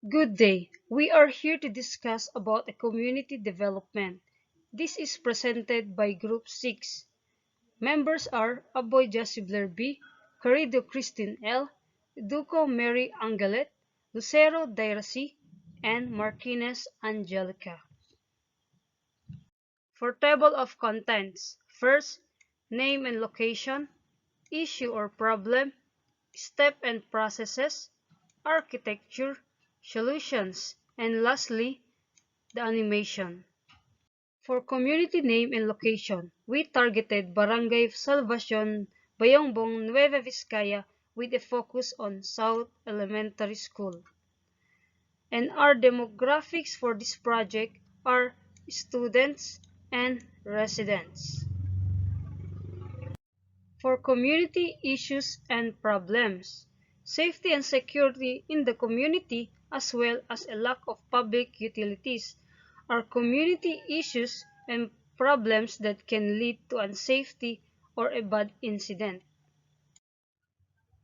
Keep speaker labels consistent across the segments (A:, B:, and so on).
A: Good day. We are here to discuss about a community development. This is presented by Group 6. Members are Aboy Jasibler B, Carido Christine L, Duco Mary Angelet, Lucero Dairasi, and Martinez Angelica. For table of contents, first, name and location, issue or problem, step and processes, architecture, solutions, and lastly, the animation. For community name and location, we targeted Barangay Salvacion, Bayombong, Nueva Vizcaya with a focus on South Elementary School. And our demographics for this project are students and residents. For community issues and problems, safety and security in the community as well as a lack of public utilities are community issues and problems that can lead to unsafety or a bad incident.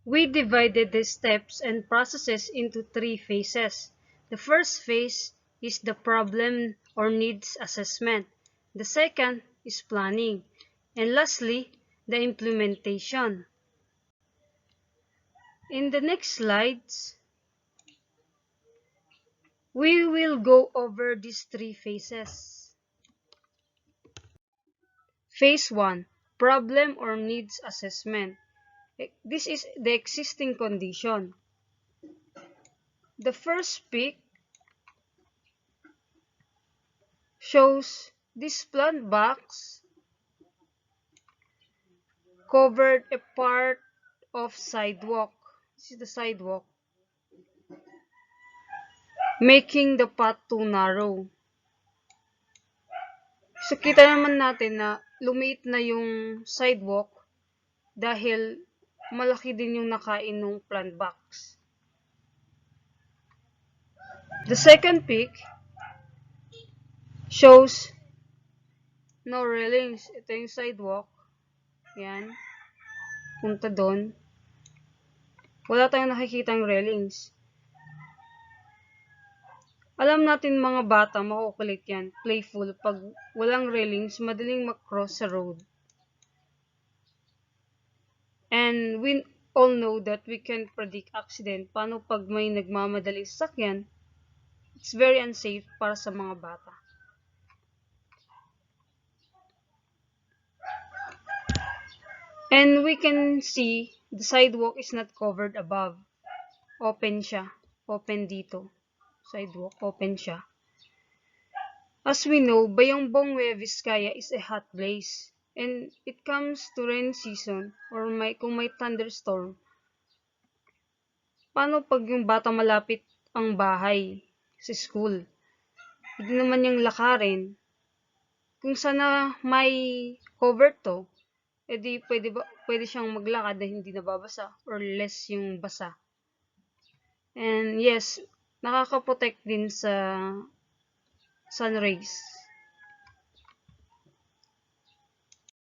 A: We divided the steps and processes into three phases. The first phase is the problem or needs assessment. The second is planning. And lastly, the implementation. In the next slides, we will go over these three phases. Phase 1, problem or needs assessment. This is the existing condition. The first peak shows this plant box covered a part of sidewalk. This is the sidewalk, making the path too narrow. So kita naman natin na lumiit na yung sidewalk dahil malaki din yung nakain ng plant box. The second peak shows no railings. Ito yung sidewalk. Yan. Punta doon. Wala tayong nakikitang railings. Alam natin mga bata, makukulit yan. Playful. Pag walang railings, madaling mag-cross sa road. And we all know that we can predict accident. Paano pag may nagmamadali sa sakyan? It's very unsafe para sa mga bata. And we can see the sidewalk is not covered above. Open siya. Open dito. Sidewalk, open siya. As we know, Bayombong, Nueva Vizcaya is a hot place. And it comes to rain season or kung may thunderstorm. Paano pag yung bata malapit ang bahay sa school? Hindi naman yung lakarin. Kung sana may cover to, edi pwede siyang maglakad na hindi nababasa or less yung basa. And yes, nakaka-protect din sa sun rays.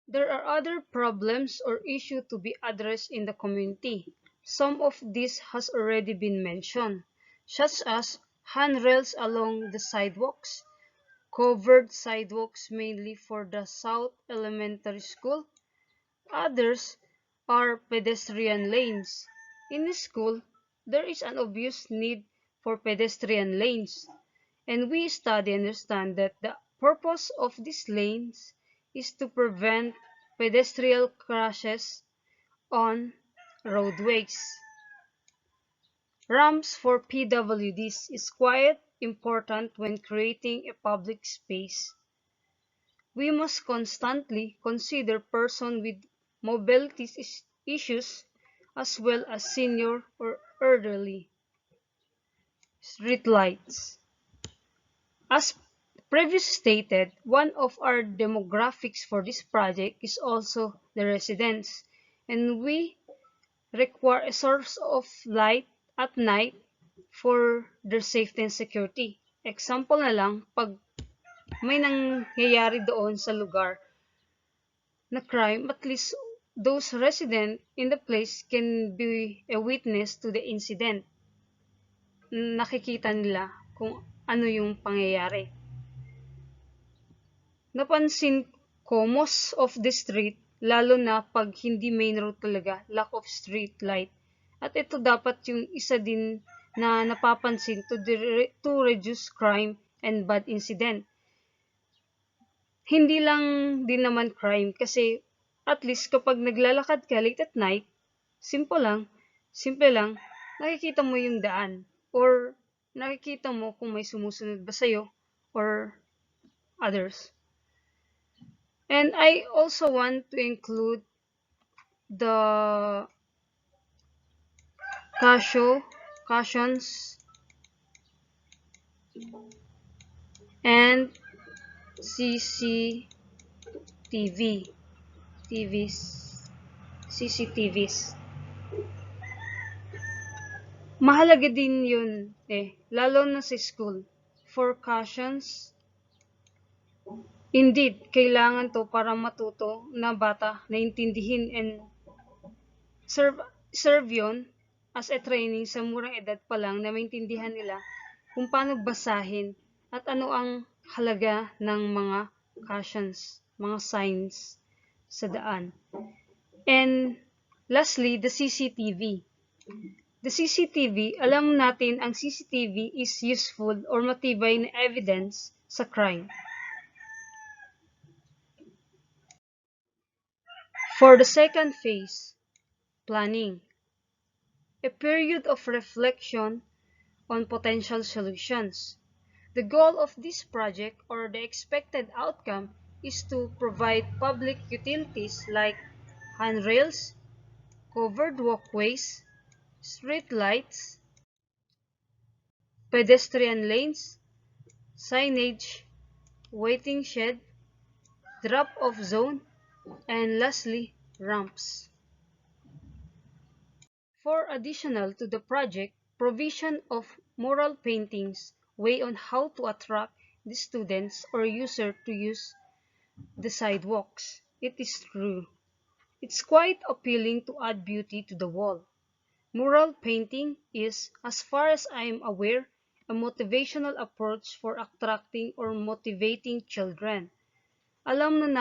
A: There are other problems or issues to be addressed in the community. Some of this has already been mentioned, such as handrails along the sidewalks, covered sidewalks mainly for the South Elementary School. Others are pedestrian lanes. In a school, there is an obvious need for pedestrian lanes, and we understand that the purpose of these lanes is to prevent pedestrian crashes on roadways. Ramps for PWDs is quite important when creating a public space. We must constantly consider persons with mobility issues as well as senior or elderly. Street lights. As previously stated, one of our demographics for this project is also the residents, and we require a source of light at night for their safety and security. Example na lang, pag may nangyayari doon sa lugar na crime, at least those resident in the place can be a witness to the incident nakikita nila kung ano yung pangyayari. Napansin ko most of the street, lalo na pag hindi main road talaga, lack of street light. At ito dapat yung isa din na napapansin to reduce crime and bad incident. Hindi lang din naman crime kasi at least kapag naglalakad ka late at night, simple lang, nakikita mo yung daan or nakikita mo kung may sumusunod ba sa'yo or others. And I also want to include the cautions and CCTVs. Mahalaga din yun lalo na sa school. For cautions, indeed, kailangan to para matuto na bata na intindihin and serve yun as a training sa murang edad pa lang na maintindihan nila kung paano basahin at ano ang halaga ng mga cautions, mga signs sa daan. And lastly, the CCTV. The CCTV, alam natin ang CCTV is useful or matibay na evidence sa crime. For the second phase, planning. A period of reflection on potential solutions. The goal of this project or the expected outcome is to provide public utilities like handrails, covered walkways, street lights, pedestrian lanes, signage, waiting shed, drop-off zone, and lastly, ramps. For additional to the project, provision of mural paintings weigh on how to attract the students or user to use the sidewalks. It is true. It's quite appealing to add beauty to the wall. Mural painting is, as far as I am aware, a motivational approach for attracting or motivating children. Alam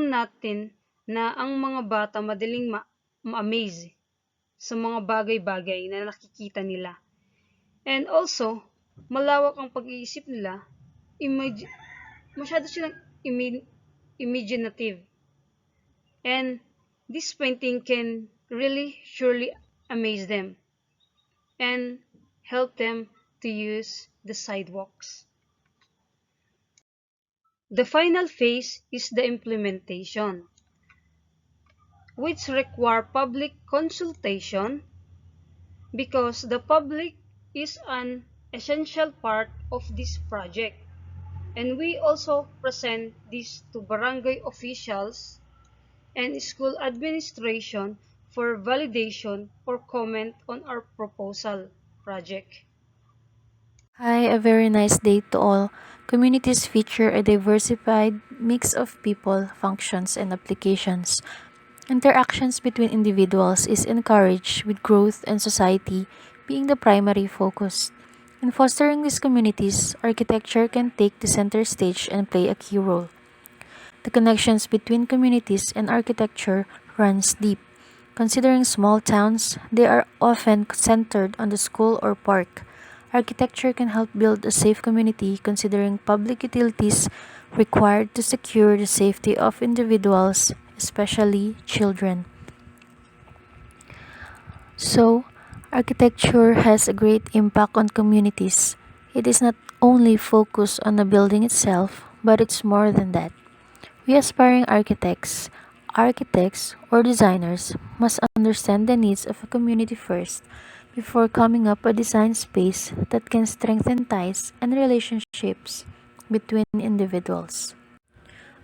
A: natin na ang mga bata madaling ma-amaze sa mga bagay-bagay na nakikita nila. And also, malawak ang pag-iisip nila, masyado silang imaginative. And this painting can really surely amaze them and help them to use the sidewalks. The final phase is the implementation, which require public consultation because the public is an essential part of this project. And we also present this to barangay officials and school administration for validation or comment on our proposal project.
B: Hi, a very nice day to all. Communities feature a diversified mix of people, functions, and applications. Interactions between individuals is encouraged with growth and society being the primary focus. In fostering these communities, architecture can take the center stage and play a key role. The connections between communities and architecture runs deep. Considering small towns, they are often centered on the school or park. Architecture can help build a safe community considering public utilities required to secure the safety of individuals, especially children. So, architecture has a great impact on communities. It is not only focused on the building itself, but it's more than that. We aspiring architects or designers must understand the needs of a community first before coming up a design space that can strengthen ties and relationships between individuals.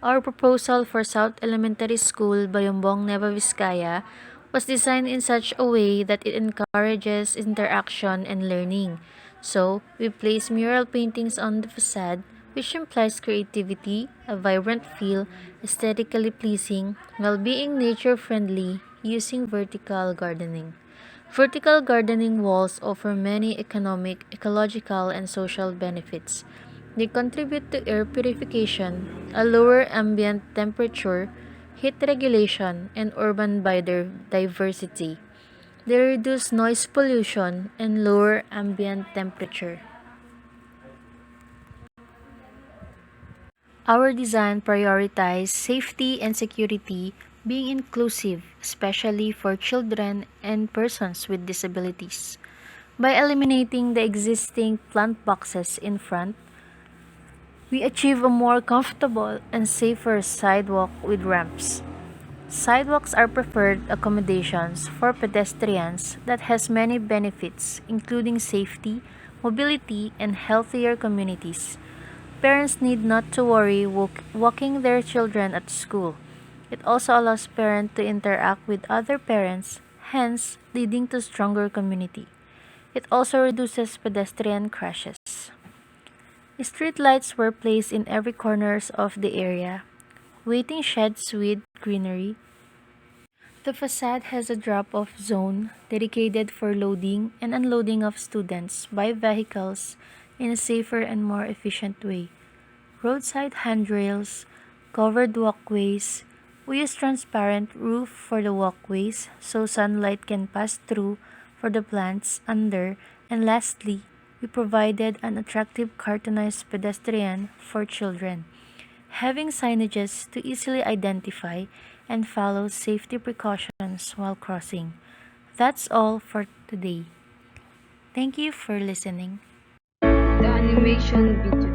B: Our proposal for South Elementary School, Bayombong, Nueva, Vizcaya was designed in such a way that it encourages interaction and learning. So, we place mural paintings on the facade, which implies creativity, a vibrant feel, aesthetically pleasing, while being nature-friendly using vertical gardening. Vertical gardening walls offer many economic, ecological, and social benefits. They contribute to air purification, a lower ambient temperature, heat regulation, and urban biodiversity. They reduce noise pollution and lower ambient temperature. Our design prioritizes safety and security, being inclusive, especially for children and persons with disabilities. By eliminating the existing plant boxes in front, we achieve a more comfortable and safer sidewalk with ramps. Sidewalks are preferred accommodations for pedestrians that has many benefits including safety, mobility, and healthier communities. Parents need not to worry walking their children at school. It also allows parents to interact with other parents, hence leading to stronger community. It also reduces pedestrian crashes. Street lights were placed in every corners of the area. Waiting sheds with greenery. The facade has a drop-off zone dedicated for loading and unloading of students by vehicles in a safer and more efficient way. Roadside handrails, covered walkways. We use transparent roof for the walkways so sunlight can pass through for the plants under. And lastly, we provided an attractive cartoonized pedestrian for children, having signages to easily identify and follow safety precautions while crossing. That's all for today. Thank you for listening.
A: The animation video.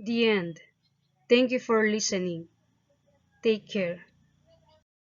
A: The end. Thank you for listening. Take care.